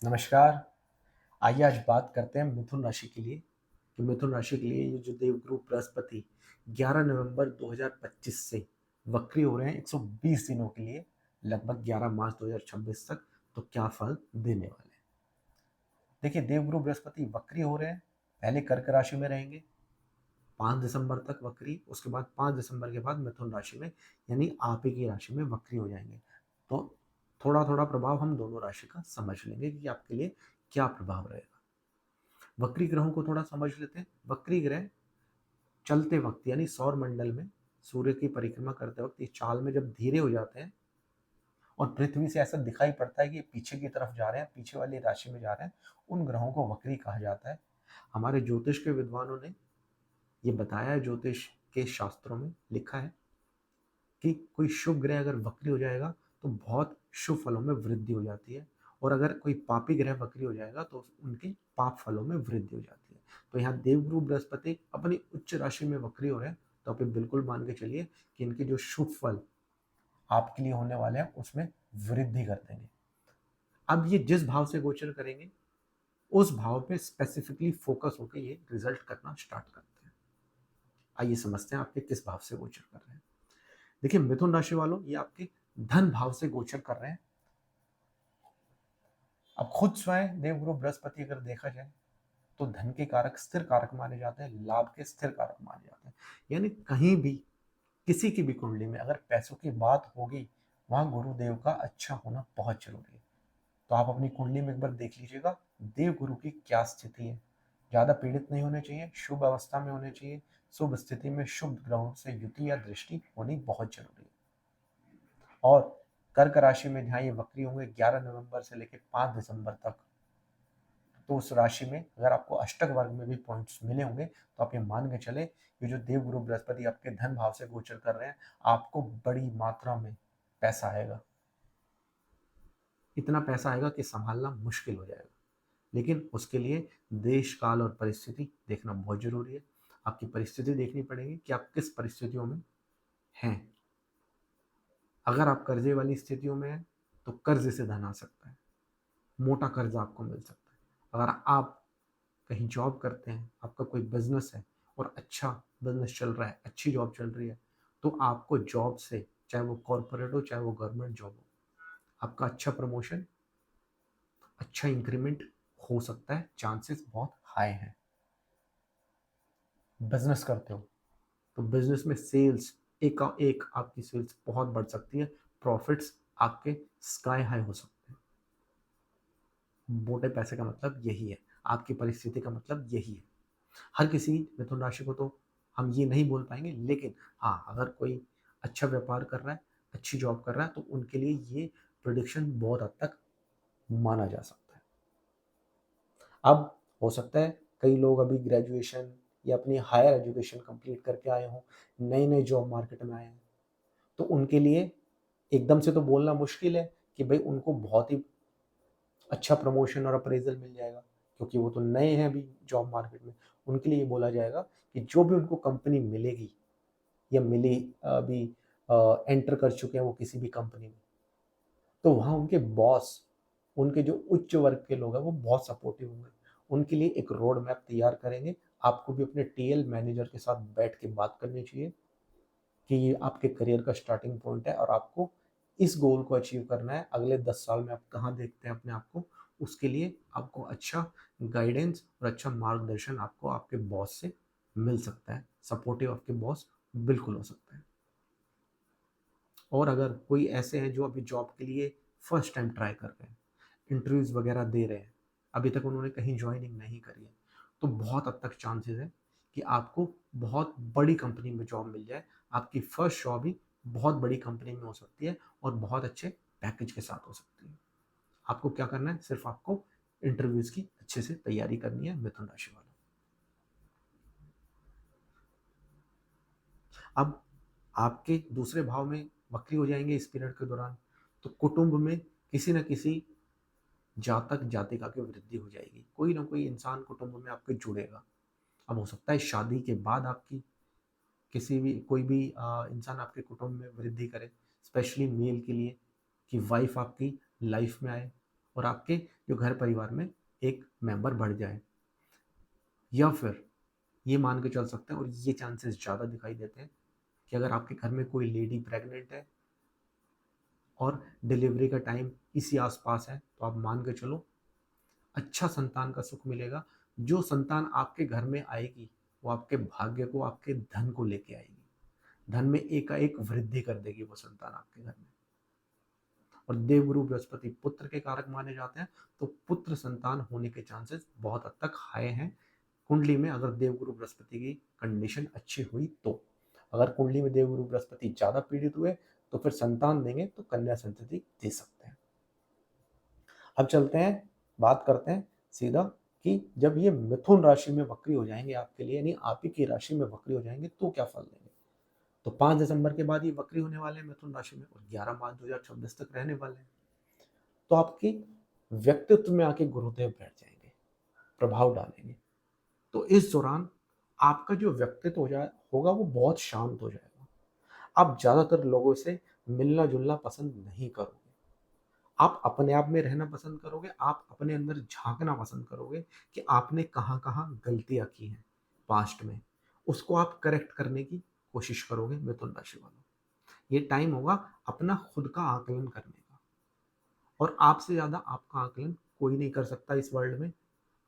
नमस्कार। आइए आज बात करते हैं मिथुन राशि के लिए कि मिथुन राशि के लिए ये जो देवगुरु बृहस्पति 11 नवंबर 2025 से वक्री हो रहे हैं 120 दिनों के लिए, लगभग 11 मार्च 2026 तक। तो क्या फल देने वाले हैं? देखिए, देवगुरु बृहस्पति वक्री हो रहे हैं। पहले कर्क राशि में रहेंगे 5 दिसंबर तक वक्री, उसके बाद 5 दिसंबर के बाद मिथुन राशि में, यानी आप ही की राशि में वक्री हो जाएंगे। तो थोड़ा थोड़ा प्रभाव हम दोनों राशि का समझ लेंगे कि आपके लिए क्या प्रभाव रहेगा। वक्री ग्रहों को थोड़ा समझ लेते हैं। वक्री ग्रह चलते वक्त यानी सौर मंडल में सूर्य की परिक्रमा करते वक्त ये चाल में जब धीरे हो जाते हैं और पृथ्वी से ऐसा दिखाई पड़ता है कि पीछे की तरफ जा रहे हैं, पीछे वाली राशि में जा रहे हैं, उन ग्रहों को वक्री कहा जाता है। हमारे ज्योतिष के विद्वानों ने ये बताया है, ज्योतिष के शास्त्रों में लिखा है कि कोई शुभ ग्रह अगर वक्री हो जाएगा तो बहुत शुभ फलों में वृद्धि हो जाती है, और अगर कोई पापी ग्रह वक्री हो जाएगा तो उनके पाप फलों में वृद्धि हो जाती है। तो यहाँ देवगुरु बृहस्पति अपनी उच्च राशि में वक्री हो रहे हैं, तो आप बिल्कुल मान के चलिए कि इनके जो शुभ फल आपके लिए होने वाले हैं उसमें वृद्धि कर देंगे। अब ये जिस भाव से गोचर करेंगे उस भाव पे स्पेसिफिकली फोकस होकर ये रिजल्ट करना स्टार्ट करते हैं। आइए समझते हैं आपके किस भाव से गोचर कर रहे हैं। देखिए मिथुन राशि वालों, ये आपके धन भाव से गोचर कर रहे हैं। अब खुद स्वयं देवगुरु बृहस्पति अगर देखा जाए तो धन के कारक स्थिर कारक माने जाते हैं, लाभ के स्थिर कारक माने जाते हैं। यानी कहीं भी किसी की भी कुंडली में अगर पैसों की बात होगी, वहां गुरुदेव का अच्छा होना बहुत जरूरी है। तो आप अपनी कुंडली में एक बार देख लीजिएगा देव गुरु की क्या स्थिति है। ज्यादा पीड़ित नहीं होने चाहिए, शुभ अवस्था में होने चाहिए। शुभ स्थिति में शुभ ग्रहों से युति या दृष्टि होनी बहुत जरूरी है। और कर्क राशि में जहाँ ये वक्री होंगे 11 नवंबर से लेकर 5 दिसंबर तक, तो उस राशि में अगर आपको अष्टक वर्ग में भी पॉइंट्स मिले होंगे तो आप ये मान के चले ये जो देव गुरु बृहस्पति आपके धन भाव से गोचर कर रहे हैं, आपको बड़ी मात्रा में पैसा आएगा। इतना पैसा आएगा कि संभालना मुश्किल हो जाएगा। लेकिन उसके लिए देश काल और परिस्थिति देखना बहुत जरूरी है। आपकी परिस्थिति देखनी पड़ेगी कि आप किस परिस्थितियों में हैं। अगर आप कर्जे वाली स्थितियों में हैं तो कर्ज से धन आ सकता है, मोटा कर्ज आपको मिल सकता है। अगर आप कहीं जॉब करते हैं, आपका कोई बिजनेस है और अच्छा बिजनेस चल रहा है, अच्छी जॉब चल रही है, तो आपको जॉब से, चाहे वो कॉरपोरेट हो चाहे वो गवर्नमेंट जॉब हो, आपका अच्छा प्रमोशन, अच्छा इंक्रीमेंट हो सकता है। चांसेस बहुत हाई हैं। बिजनेस करते हो तो बिजनेस में सेल्स एक का एक आपकी सेल्स बहुत बढ़ सकती है। प्रॉफिट्स आपके स्काई हाई हो सकते हैं। मोटे पैसे का मतलब यही है, आपकी परिस्थिति का मतलब यही है। हर किसी मिथुन राशि को तो हम ये नहीं बोल पाएंगे, लेकिन हाँ, अगर कोई अच्छा व्यापार कर रहा है, अच्छी जॉब कर रहा है, तो उनके लिए ये प्रोडिक्शन बहुत हद तक माना जा सकता है। अब हो सकता है कई लोग अभी ग्रेजुएशन या अपनी हायर एजुकेशन कंप्लीट करके आए हों, नए नए जॉब मार्केट में आए हैं, तो उनके लिए एकदम से तो बोलना मुश्किल है कि भाई उनको बहुत ही अच्छा प्रमोशन और अप्रेजल मिल जाएगा, क्योंकि वो तो नए हैं अभी जॉब मार्केट में। उनके लिए ये बोला जाएगा कि जो भी उनको कंपनी मिलेगी या मिली, अभी एंटर कर चुके हैं वो किसी भी कंपनी में, तो वहाँ उनके बॉस, उनके जो उच्च वर्ग के लोग हैं वो बहुत सपोर्टिव होंगे। उनके लिए एक रोड मैप तैयार करेंगे। आपको भी अपने टीएल मैनेजर के साथ बैठ के बात करनी चाहिए कि ये आपके करियर का स्टार्टिंग पॉइंट है और आपको इस गोल को अचीव करना है। अगले 10 साल में आप कहाँ देखते हैं अपने आप को, उसके लिए आपको अच्छा गाइडेंस और अच्छा मार्गदर्शन आपको आपके बॉस से मिल सकता है। सपोर्टिव आपके बॉस बिल्कुल हो सकता है। और अगर कोई ऐसे हैं जो अभी जॉब के लिए फर्स्ट टाइम ट्राई कर रहे हैं, इंटरव्यूज वगैरह दे रहे हैं, अभी तक उन्होंने कहीं ज्वाइनिंग नहीं करी है, तो बहुत हद तक चांसेस है कि आपको बहुत बड़ी कंपनी में जॉब मिल जाए। आपकी फर्स्ट जॉब ही बहुत बड़ी कंपनी में हो सकती है और बहुत अच्छे पैकेज के साथ हो सकती है। आपको क्या करना है, सिर्फ आपको इंटरव्यूज की अच्छे से तैयारी करनी है मिथुन राशि वालों। अब आपके दूसरे भाव में वक्री हो जाएंगे इस पीरियड के दौरान, तो कुटुंब में किसी न किसी जातक जातिका की वृद्धि हो जाएगी। कोई ना कोई इंसान कुटुंब में आपके जुड़ेगा। अब हो सकता है शादी के बाद आपकी किसी भी कोई भी इंसान आपके कुटुंब में वृद्धि करे, स्पेशली मेल के लिए, कि वाइफ आपकी लाइफ में आए। और आपके जो घर परिवार में एक मेंबर बढ़ जाए। या फिर ये मान के चल सकते हैं, और ये चांसेस ज़्यादा दिखाई देते हैं, कि अगर आपके घर में कोई लेडी प्रेग्नेंट है और डिलीवरी का टाइम इसी आसपास है, तो आप मान के चलो अच्छा संतान का सुख मिलेगा। जो संतान आपके घर में आएगी वो आपके भाग्य को, आपके धन को लेके आएगी। धन में एकाएक वृद्धि कर देगी वो संतान आपके घर में। और देवगुरु बृहस्पति पुत्र के कारक माने जाते हैं, तो पुत्र संतान होने के चांसेस बहुत हद तक हाई हैं कुंडली में, अगर देवगुरु बृहस्पति की कंडीशन अच्छी हुई तो। अगर कुंडली में देवगुरु बृहस्पति ज्यादा पीड़ित हुए तो फिर संतान देंगे तो कन्या संतति दे सकते हैं। अब चलते हैं, बात करते हैं सीधा कि जब ये मिथुन राशि में वक्री हो जाएंगे आपके लिए, यानी आप ही की राशि में वक्री हो जाएंगे, तो क्या फल देंगे। तो 5 दिसंबर के बाद ये वक्री होने वाले हैं मिथुन राशि में, और 11 मार्च 2026 तक रहने वाले हैं। तो आपके व्यक्तित्व में आके गुरुदेव बैठ जाएंगे, प्रभाव डालेंगे। तो इस दौरान आपका जो व्यक्तित्व होगा वो बहुत शांत हो जाएगा। आप ज्यादातर लोगों से मिलना जुलना पसंद नहीं करोगे। आप अपने आप में रहना पसंद करोगे। आप अपने अंदर झांकना पसंद करोगे कि आपने कहाँ कहाँ गलतियां की हैं पास्ट में, उसको आप करेक्ट करने की कोशिश करोगे मिथुन राशि वालों। ये टाइम होगा अपना खुद का आकलन करने का, और आपसे ज्यादा आपका आकलन कोई नहीं कर सकता इस वर्ल्ड में।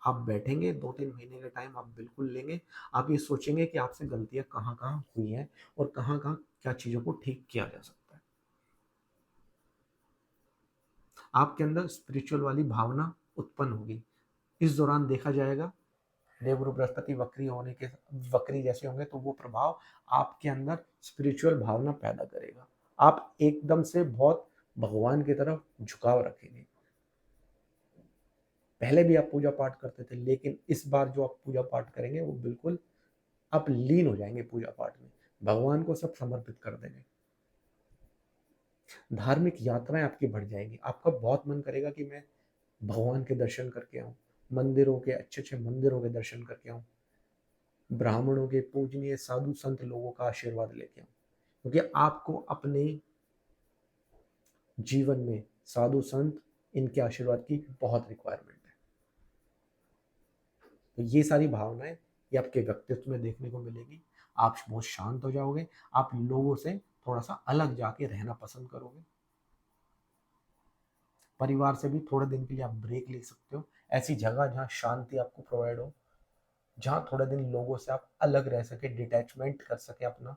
आप बैठेंगे 2-3 महीने का टाइम आप बिल्कुल लेंगे। आप ये सोचेंगे कि आपसे गलतियां कहाँ कहाँ हुई हैं और कहाँ कहाँ क्या चीजों को ठीक किया जा सकता है। आपके अंदर स्पिरिचुअल वाली भावना उत्पन्न होगी। इस दौरान देखा जाएगा देवगुरु बृहस्पति वक्री होने के, वक्री जैसे होंगे तो वो प्रभाव आपके अंदर स्पिरिचुअल भावना पैदा करेगा। आप एकदम से बहुत भगवान की तरफ झुकाव रखेंगे। पहले भी आप पूजा पाठ करते थे, लेकिन इस बार जो आप पूजा पाठ करेंगे वो बिल्कुल आप लीन हो जाएंगे पूजा पाठ में, भगवान को सब समर्पित कर देंगे। धार्मिक यात्राएं आपकी बढ़ जाएंगी। आपका बहुत मन करेगा कि मैं भगवान के दर्शन करके आऊं, मंदिरों के, अच्छे अच्छे मंदिरों के दर्शन करके आऊं, ब्राह्मणों के, पूजनीय साधु संत लोगों का आशीर्वाद लेके आऊं, क्योंकि आपको अपने जीवन में साधु संत, इनके आशीर्वाद की बहुत रिक्वायरमेंट है। तो ये सारी भावनाएं ये आपके व्यक्तित्व में देखने को मिलेगी। आप बहुत शांत हो जाओगे। आप लोगों से थोड़ा सा अलग जाके रहना पसंद करोगे। परिवार से भी थोड़े दिन के लिए आप ब्रेक ले सकते हो, ऐसी जगह जहाँ शांति आपको प्रोवाइड हो, जहाँ थोड़े दिन लोगों से आप अलग रह सके, डिटैचमेंट कर सके अपना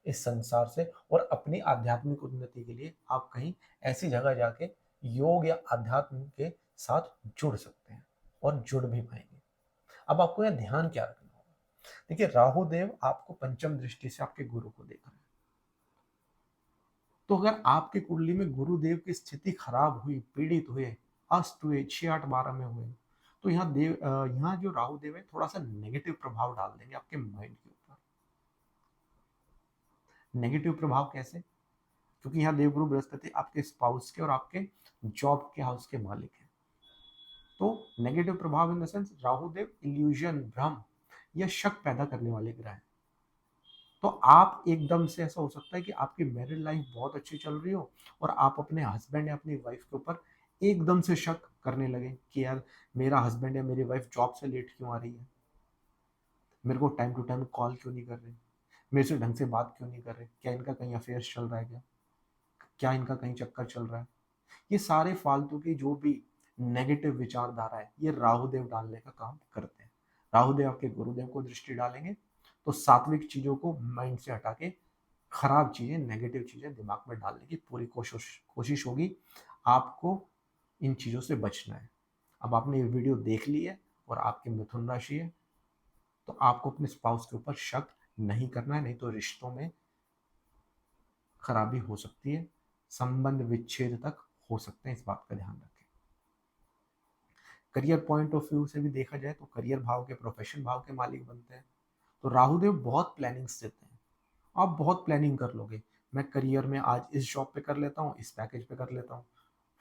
इस संसार से, और अपनी आध्यात्मिक उन्नति के लिए आप कहीं ऐसी जगह जाके योग या अध्यात्म के साथ जुड़ सकते हैं, और जुड़ भी पाएंगे। अब आपको यह ध्यान क्या रखना होगा, देखिए राहु देव आपको पंचम दृष्टि से आपके गुरु को देख रहे हैं। तो अगर आपकी कुंडली में गुरुदेव की स्थिति खराब हुई, पीड़ित हुए, अस्त हुए, 6, 8, 12 में हुए, तो यहाँ जो राहु देव है थोड़ा सा नेगेटिव प्रभाव डाल देंगे आपके माइंड के ऊपर। नेगेटिव प्रभाव कैसे? क्योंकि यहाँ देवगुरु बृहस्पति आपके स्पाउस के और आपके जॉब के हाउस के मालिक हैं। तो नेगेटिव प्रभाव in the sense Rahu Dev illusion, भ्रम या शक पैदा करने वाले ग्रह हैं। तो आप एकदम से ऐसा हो सकता है कि आपकी मैरिड लाइफ बहुत अच्छी चल रही हो और आप अपने हस्बैंड या अपनी वाइफ के ऊपर एकदम से शक करने लगे कि यार मेरा हस्बैंड या मेरी वाइफ जॉब से लेट क्यों आ रही है, मेरे को टाइम टू टाइम कॉल क्यों नहीं कर रहे, मेरे से ढंग से बात क्यों नहीं कर रहे, क्या इनका कहीं अफेयर्स चल रहा है, क्या क्या इनका कहीं चक्कर चल रहा है। ये सारे फालतू की जो भी नेगेटिव विचारधारा है ये राहुदेव डालने का काम करते हैं। राहुदेव आपके गुरुदेव को दृष्टि डालेंगे तो सात्विक चीजों को माइंड से हटा के खराब चीजें, नेगेटिव चीजें दिमाग में डालने की पूरी कोशिश होगी। आपको इन चीजों से बचना है। अब आपने ये वीडियो देख ली है और आपकी मिथुन राशि है, तो आपको अपने स्पाउस के ऊपर शक नहीं करना है, नहीं तो रिश्तों में खराबी हो सकती है, संबंध विच्छेद तक हो सकते हैं। इस बात का ध्यान रखें। करियर पॉइंट ऑफ व्यू से भी देखा जाए तो करियर भाव के, प्रोफेशन भाव के मालिक बनते हैं। तो राहुदेव बहुत प्लानिंग्स देते हैं। आप बहुत प्लानिंग कर लोगे, मैं करियर में आज इस जॉब पे कर लेता हूँ, इस पैकेज पे कर लेता हूँ,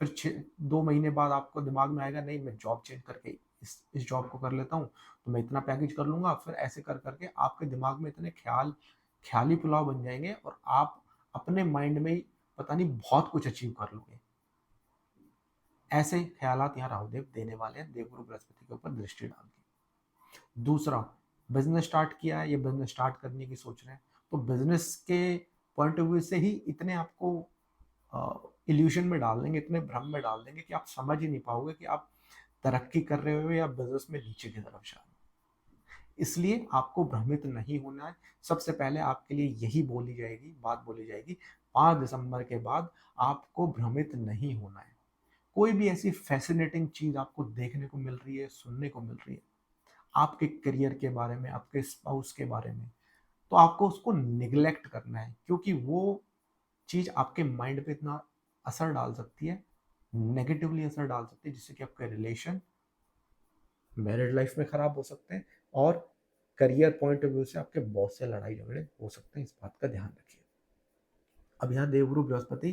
फिर 2 महीने बाद आपको दिमाग में आएगा नहीं मैं जॉब चेंज करके इस जॉब को कर लेता हूँ, तो मैं इतना पैकेज कर लूंगा। फिर ऐसे कर करके आपके दिमाग में इतने ख्याली पुलाव बन जाएंगे और आप अपने माइंड में ही पता नहीं बहुत कुछ अचीव कर लोगे। ऐसे ख्यालात यहाँ राहुदेव देने वाले हैं देवगुरु बृहस्पति के ऊपर दृष्टि डाल के। दूसरा, बिजनेस स्टार्ट किया है, ये बिजनेस स्टार्ट करने की सोच रहे हैं, तो बिजनेस के पॉइंट ऑफ व्यू से ही इतने आपको इल्यूशन में डाल देंगे, इतने भ्रम में डाल देंगे कि आप समझ ही नहीं पाओगे कि आप तरक्की कर रहे हो या बिजनेस में नीचे की तरफ जा रहे हो। इसलिए आपको भ्रमित नहीं होना है। सबसे पहले आपके लिए यही बात बोली जाएगी 5 दिसंबर के बाद आपको भ्रमित नहीं होना है। कोई भी ऐसी फैसिनेटिंग चीज आपको देखने को मिल रही है, सुनने को मिल रही है आपके करियर के बारे में, आपके स्पाउस के बारे में, तो आपको उसको निग्लेक्ट करना है, क्योंकि वो चीज आपके माइंड पे इतना असर डाल सकती है, नेगेटिवली असर डाल सकती है, जिससे कि आपके रिलेशन मैरिड लाइफ में खराब हो सकते हैं और करियर पॉइंट ऑफ व्यू से आपके बॉस से लड़ाई झगड़े हो सकते हैं। इस बात का ध्यान रखिए। अब यहाँ देवगुरु बृहस्पति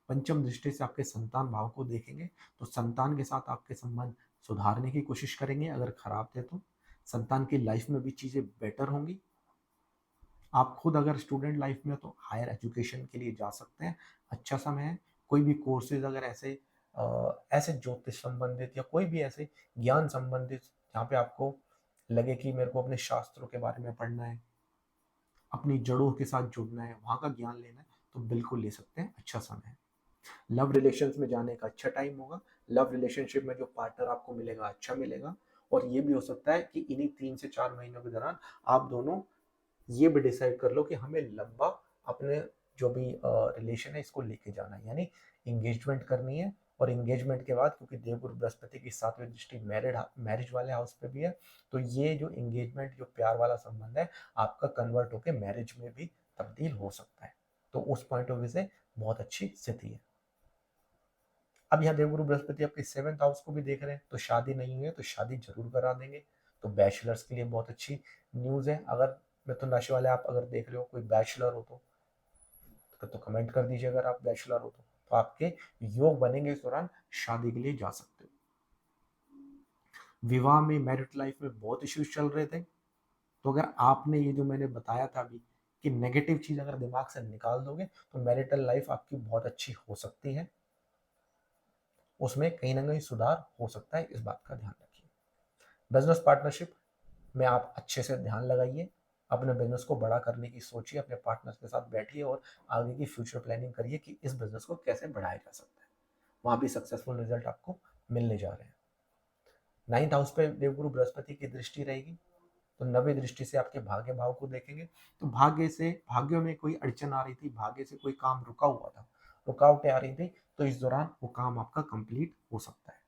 पंचम दृष्टि से आपके संतान भाव को देखेंगे, तो संतान के साथ आपके संबंध सुधारने की कोशिश करेंगे। अगर खराब थे तो संतान की लाइफ में भी चीजें बेटर होंगी। आप खुद अगर स्टूडेंट लाइफ में हो तो हायर एजुकेशन के लिए जा सकते हैं, अच्छा समय है। कोई भी कोर्सेज अगर ऐसे ज्योतिष संबंधित या कोई भी ऐसे ज्ञान संबंधित जहाँ पे आपको लगे कि मेरे को अपने शास्त्रों के बारे में पढ़ना है, अपनी जड़ों के साथ जुड़ना है, वहाँ का ज्ञान लेना है, तो बिल्कुल ले सकते हैं, अच्छा समय है। लव रिलेशंस में जाने का अच्छा टाइम होगा। लव रिलेशनशिप में जो पार्टनर आपको मिलेगा अच्छा मिलेगा, और ये भी हो सकता है कि इन्हीं 3 से 4 महीनों के दौरान आप दोनों ये भी डिसाइड कर लो कि हमें लंबा अपने जो भी रिलेशन है इसको लेके जाना है, यानी एंगेजमेंट करनी है। और एंगेजमेंट के बाद, क्योंकि देवगुरु बृहस्पति की 7वीं दृष्टि मैरिज वाले हाउस पे भी है, तो ये जो एंगेजमेंट, जो प्यार वाला संबंध है, आपका कन्वर्ट होकर मैरिज में भी तब्दील हो सकता है। तो उस पॉइंट ऑफ व्यू से बहुत अच्छी स्थिति है। अब यहाँ देवगुरु बृहस्पति आपके 7th हाउस को भी देख रहे हैं, तो शादी नहीं हुई है तो शादी जरूर करा देंगे। तो बैचलर्स के लिए बहुत अच्छी न्यूज है। अगर मिथुन राशि वाले आप अगर देख रहे हो कोई बैचलर हो तो कमेंट कर दीजिए। अगर आप बैचलर हो तो आपके योग बनेंगे इस दौरान, शादी के लिए जा सकते हो। विवाह में, मैरिड लाइफ में बहुत इश्यूज चल रहे थे, तो अगर आपने ये जो मैंने बताया था अभी कि नेगेटिव चीज अगर दिमाग से निकाल दोगे तो मैरिटल लाइफ आपकी बहुत अच्छी हो सकती है, उसमें कहीं ना कहीं सुधार हो सकता है। इस बात का ध्यान रखिए। बिजनेस पार्टनरशिप में आप अच्छे से ध्यान लगाइए, अपने बिजनेस को बड़ा करने की सोचिए, अपने पार्टनर्स के साथ बैठिए और आगे की फ्यूचर प्लानिंग करिए कि इस बिजनेस को कैसे बढ़ाया जा सकता है। वहां भी सक्सेसफुल रिजल्ट आपको मिलने जा रहे हैं। 9th हाउस पे देवगुरु बृहस्पति की दृष्टि रहेगी, तो 9वीं दृष्टि से आपके भाग्य भाव को देखेंगे। तो भाग्य में कोई अड़चन आ रही थी, भाग्य से कोई काम रुका हुआ था, रुकावटें आ रही थी, तो इस दौरान वो काम आपका कंप्लीट हो सकता है।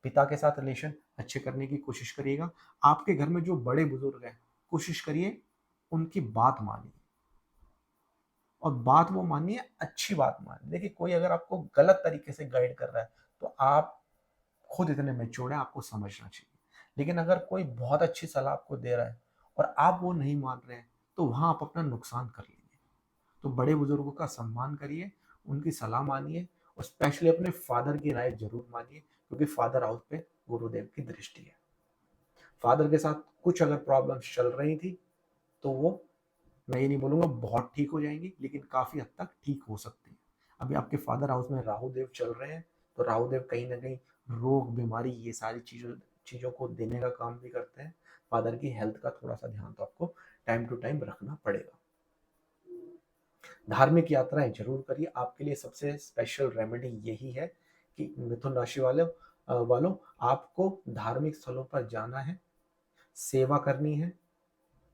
पिता के साथ रिलेशन अच्छे करने की कोशिश करिएगा। आपके घर में जो बड़े बुजुर्ग हैं, कोशिश करिए उनकी बात मानिए, और बात वो मानिए, अच्छी बात मानिए। देखिए, कोई अगर आपको गलत तरीके से गाइड कर रहा है तो आप खुद इतने मैच्योर हैं, आपको समझना चाहिए। लेकिन अगर कोई बहुत अच्छी सलाह आपको दे रहा है और आप वो नहीं मान रहे हैं, तो वहां आप अपना नुकसान कर लेंगे। तो बड़े बुजुर्गों का सम्मान करिए, उनकी सलाह मानिए, और स्पेशली अपने फादर की राय जरूर मानिए, क्योंकि फादर हाउस पे गुरुदेव की दृष्टि है। फादर के साथ कुछ अगर प्रॉब्लम्स चल रही थी तो वो, मैं ये नहीं बोलूंगा बहुत ठीक हो जाएंगी, लेकिन काफी हद तक ठीक हो सकती है। अभी आपके फादर हाउस में राहु देव चल रहे हैं, तो राहु देव कहीं ना कहीं रोग, बीमारी, ये सारी चीजों को देने का काम भी करते हैं। फादर की हेल्थ का थोड़ा सा ध्यान तो आपको टाइम टू टाइम रखना पड़ेगा। धार्मिक यात्राएं जरूर करिए। आपके लिए सबसे स्पेशल रेमेडी यही है कि मिथुन राशि वालों, आपको धार्मिक स्थलों पर जाना है, सेवा करनी है,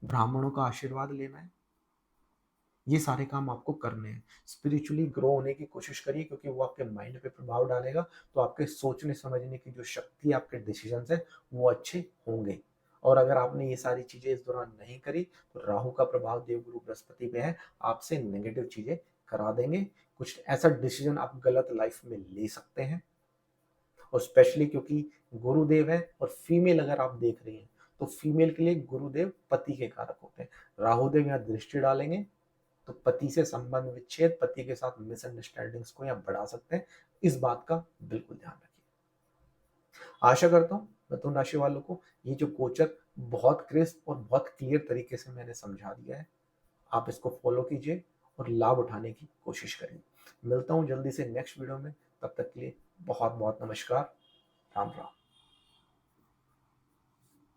ब्राह्मणों का आशीर्वाद लेना है। ये सारे काम आपको करने हैं। स्पिरिचुअली ग्रो होने की कोशिश करिए, क्योंकि वो आपके माइंड पे प्रभाव डालेगा, तो आपके सोचने समझने की जो शक्ति, आपके डिसीजन है, वो अच्छे होंगे। और अगर आपने ये सारी चीजें इस दौरान नहीं करी, तो राहु का प्रभाव देवगुरु बृहस्पति पे है, आपसे नेगेटिव चीजें करा देंगे। कुछ ऐसा डिसीजन आप गलत लाइफ में ले सकते हैं। और स्पेशली क्योंकि गुरुदेव है, और फीमेल अगर आप देख रही हैं, तो फीमेल के लिए गुरुदेव पति के कारक होते हैं। राहुदेव यहाँ दृष्टि डालेंगे, तो पति से संबंध विच्छेद, पति के साथ मिसअंडरस्टैंडिंग्स को यहाँ बढ़ा सकते हैं। इस बात का बिल्कुल ध्यान रखिए। आशा करता हूँ मिथुन राशि वालों को ये जो गोचर बहुत क्रिस्प और बहुत क्लियर तरीके से मैंने समझा दिया है, आप इसको फॉलो कीजिए और लाभ उठाने की कोशिश करिए। मिलता हूँ जल्दी से नेक्स्ट वीडियो में, तब तक के लिए बहुत बहुत नमस्कार। राम राम।